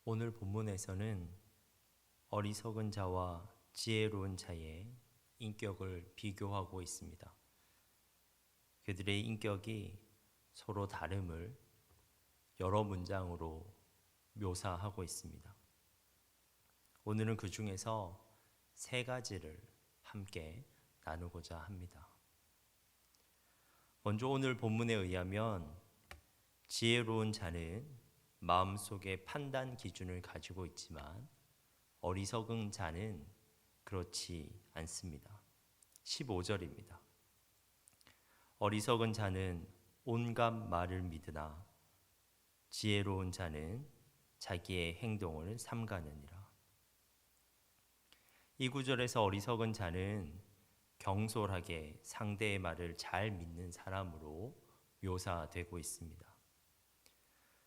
오늘 본문에서는 어리석은 자와 지혜로운 자의 인격을 비교하고 있습니다. 그들의 인격이 서로 다름을 여러 문장으로 묘사하고 있습니다. 오늘은 그 중에서 세 가지를 함께 나누고자 합니다. 먼저 오늘 본문에 의하면 지혜로운 자는 마음속에 판단 기준을 가지고 있지만 어리석은 자는 그렇지 않습니다. 15절입니다. 어리석은 자는 온갖 말을 믿으나 지혜로운 자는 자기의 행동을 삼가느니라. 이 구절에서 어리석은 자는 경솔하게 상대의 말을 잘 믿는 사람으로 묘사되고 있습니다.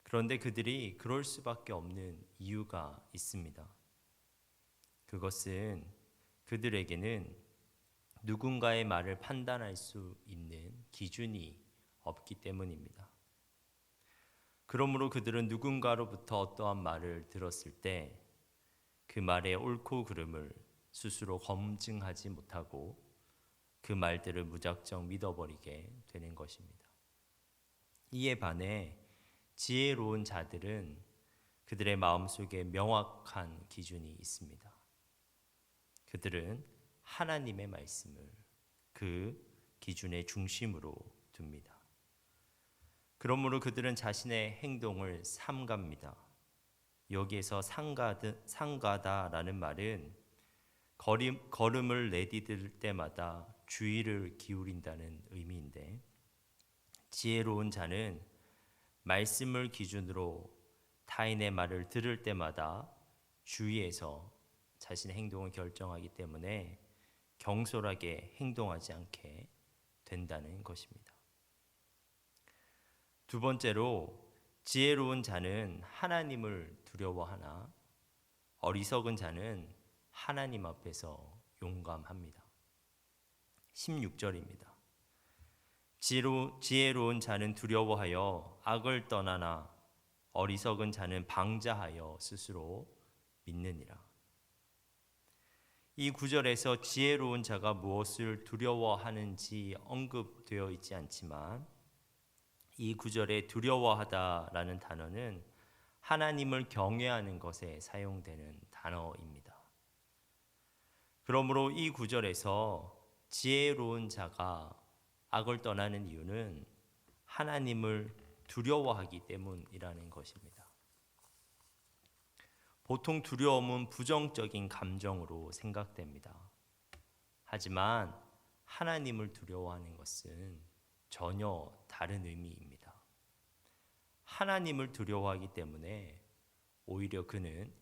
그런데 그들이 그럴 수밖에 없는 이유가 있습니다. 그것은 그들에게는 누군가의 말을 판단할 수 있는 기준이 없기 때문입니다. 그러므로 그들은 누군가로부터 어떠한 말을 들었을 때 그 말의 옳고 그름을 스스로 검증하지 못하고 그 말들을 무작정 믿어버리게 되는 것입니다. 이에 반해 지혜로운 자들은 그들의 마음속에 명확한 기준이 있습니다. 그들은 하나님의 말씀을 그 기준의 중심으로 둡니다. 그러므로 그들은 자신의 행동을 삼갑니다. 여기에서 삼가다라는 말은 걸음을 내디딜 때마다 주의를 기울인다는 의미인데, 지혜로운 자는 말씀을 기준으로 타인의 말을 들을 때마다 주의해서 자신의 행동을 결정하기 때문에 경솔하게 행동하지 않게 된다는 것입니다. 두 번째로, 지혜로운 자는 하나님을 두려워하나 어리석은 자는 하나님 앞에서 용감합니다. 16절입니다. 지혜로운 자는 두려워하여 악을 떠나나 어리석은 자는 방자하여 스스로 믿느니라. 이 구절에서 지혜로운 자가 무엇을 두려워하는지 언급되어 있지 않지만 이 구절에 두려워하다라는 단어는 하나님을 경외하는 것에 사용되는 단어입니다. 그러므로 이 구절에서 지혜로운 자가 악을 떠나는 이유는 하나님을 두려워하기 때문이라는 것입니다. 보통 두려움은 부정적인 감정으로 생각됩니다. 하지만 하나님을 두려워하는 것은 전혀 다른 의미입니다. 하나님을 두려워하기 때문에 오히려 그는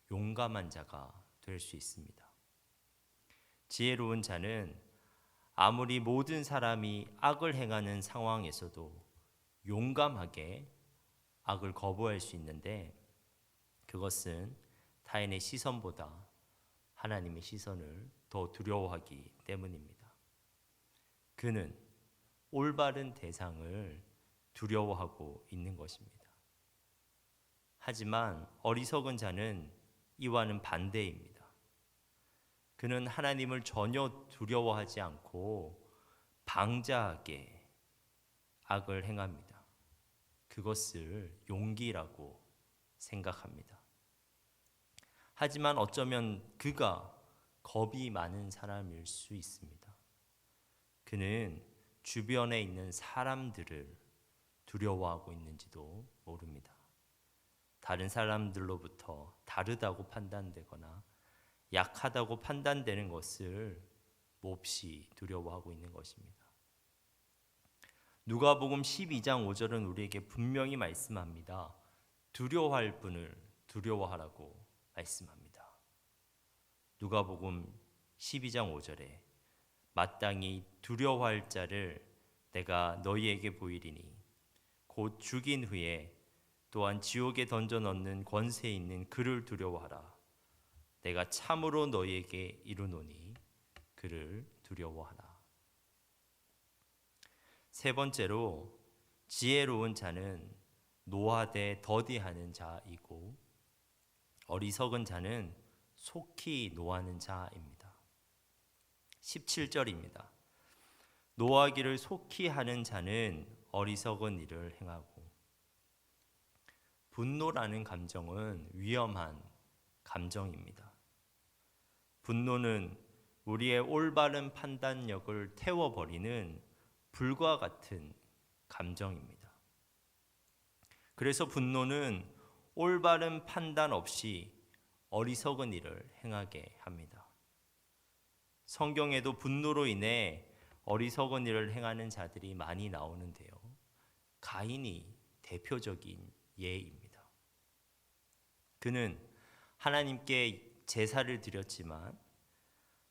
용감한 자가 될 수 있습니다. 지혜로운 자는 아무리 모든 사람이 악을 행하는 상황에서도 용감하게 악을 거부할 수 있는데, 그것은 타인의 시선보다 하나님의 시선을 더 두려워하기 때문입니다. 그는 올바른 대상을 두려워하고 있는 것입니다. 하지만 어리석은 자는 이와는 반대입니다. 그는 하나님을 전혀 두려워하지 않고 방자하게 악을 행합니다. 그것을 용기라고 생각합니다. 하지만 어쩌면 그가 겁이 많은 사람일 수 있습니다. 그는 주변에 있는 사람들을 두려워하고 있는지도 모릅니다. 다른 사람들로부터 다르다고 판단되거나 약하다고 판단되는 것을 몹시 두려워하고 있는 것입니다. 누가복음 12장 5절은 우리에게 분명히 말씀합니다. 두려워할 분을 두려워하라고 말씀합니다. 누가복음 12장 5절에 마땅히 두려워할 자를 내가 너희에게 보이리니 곧 죽인 후에 또한 지옥에 던져 넣는 권세 있는 그를 두려워하라. 내가 참으로 너희에게 이르노니 그를 두려워하라. 세 번째로, 지혜로운 자는 노하되 더디하는 자이고 어리석은 자는 속히 노하는 자입니다. 17절입니다. 노하기를 속히 하는 자는 어리석은 일을 행하고. 분노라는 감정은 위험한 감정입니다. 분노는 우리의 올바른 판단력을 태워버리는 불과 같은 감정입니다. 그래서 분노는 올바른 판단 없이 어리석은 일을 행하게 합니다. 성경에도 분노로 인해 어리석은 일을 행하는 자들이 많이 나오는데요. 가인이 대표적인 예입니다. 그는 하나님께 제사를 드렸지만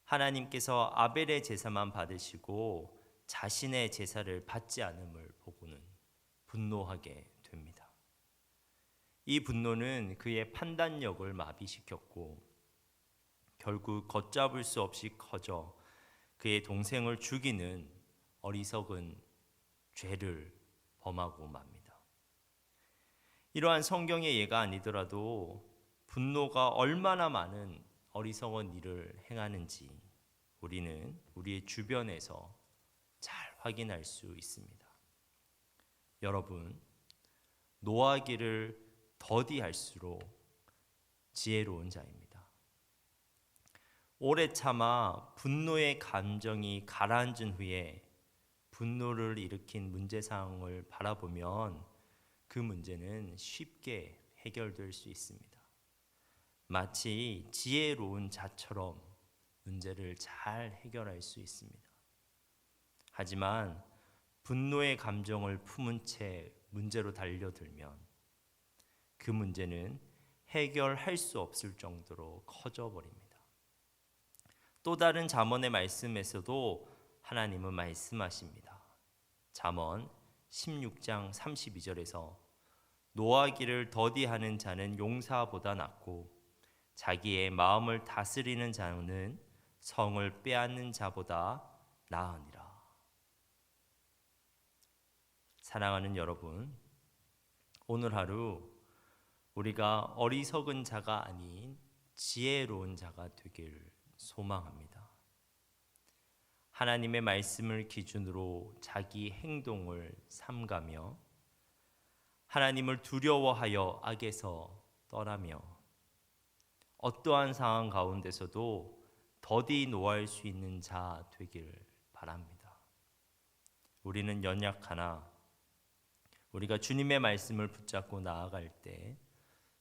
하나님께서 아벨의 제사만 받으시고 자신의 제사를 받지 않음을 보고는 분노하게 됩니다. 이 분노는 그의 판단력을 마비시켰고 결국 걷잡을 수 없이 커져 그의 동생을 죽이는 어리석은 죄를 범하고 맙니다. 이러한 성경의 예가 아니더라도 분노가 얼마나 많은 어리석은 일을 행하는지 우리는 우리의 주변에서 잘 확인할 수 있습니다. 여러분, 노하기를 더디할수록 지혜로운 자입니다. 오래 참아 분노의 감정이 가라앉은 후에 분노를 일으킨 문제사항을 바라보면 그 문제는 쉽게 해결될 수 있습니다. 마치 지혜로운 자처럼 문제를 잘 해결할 수 있습니다. 하지만 분노의 감정을 품은 채 문제로 달려들면 그 문제는 해결할 수 없을 정도로 커져 버립니다. 또 다른 잠언의 말씀에서도 하나님은 말씀하십니다. 잠언 16장 32절에서 노하기를 더디하는 자는 용사보다 낫고 자기의 마음을 다스리는 자는 성을 빼앗는 자보다 나으니라. 사랑하는 여러분, 오늘 하루 우리가 어리석은 자가 아닌 지혜로운 자가 되길 소망합니다. 하나님의 말씀을 기준으로 자기 행동을 삼가며 하나님을 두려워하여 악에서 떠나며 어떠한 상황 가운데서도 더디 노할 수 있는 자 되길 바랍니다. 우리는 연약하나 우리가 주님의 말씀을 붙잡고 나아갈 때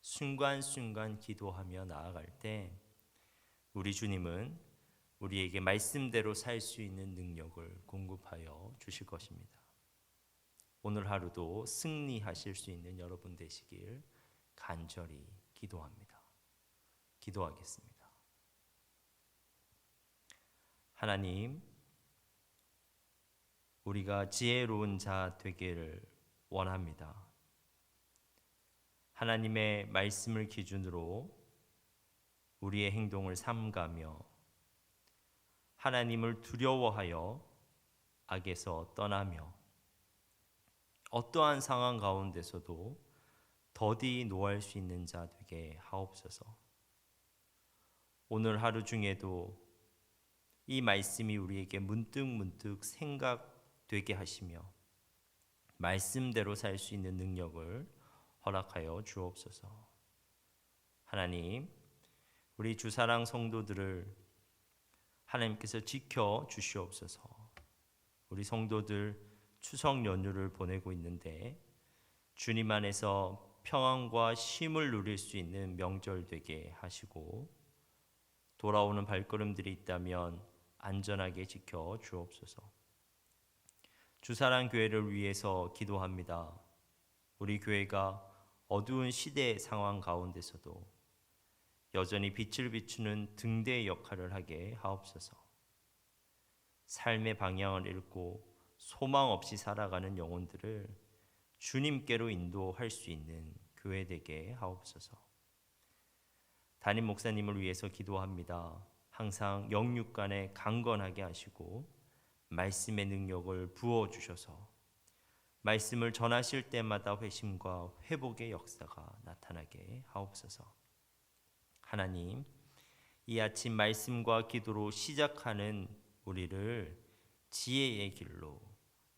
순간순간 기도하며 나아갈 때 우리 주님은 우리에게 말씀대로 살 수 있는 능력을 공급하여 주실 것입니다. 오늘 하루도 승리하실 수 있는 여러분 되시길 간절히 기도합니다. 기도하겠습니다. 하나님, 우리가 지혜로운 자 되기를 원합니다. 하나님의 말씀을 기준으로 우리의 행동을 삼가며 하나님을 두려워하여 악에서 떠나며 어떠한 상황 가운데서도 더디 노할 수 있는 자 되게 하옵소서. 오늘 하루 중에도 이 말씀이 우리에게 문득문득 생각되게 하시며 말씀대로 살 수 있는 능력을 허락하여 주옵소서. 하나님, 우리 주사랑 성도들을 하나님께서 지켜 주시옵소서. 우리 성도들 추석 연휴를 보내고 있는데 주님 안에서 평안과 쉼을 누릴 수 있는 명절 되게 하시고 돌아오는 발걸음들이 있다면 안전하게 지켜 주옵소서. 주사랑 교회를 위해서 기도합니다. 우리 교회가 어두운 시대의 상황 가운데서도 여전히 빛을 비추는 등대의 역할을 하게 하옵소서. 삶의 방향을 잃고 소망 없이 살아가는 영혼들을 주님께로 인도할 수 있는 교회 되게 하옵소서. 담임 목사님을 위해서 기도합니다. 항상 영육간에 강건하게 하시고 말씀의 능력을 부어주셔서 말씀을 전하실 때마다 회심과 회복의 역사가 나타나게 하옵소서. 하나님, 이 아침 말씀과 기도로 시작하는 우리를 지혜의 길로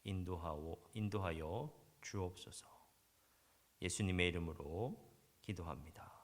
인도하여 주옵소서. 예수님의 이름으로 기도합니다.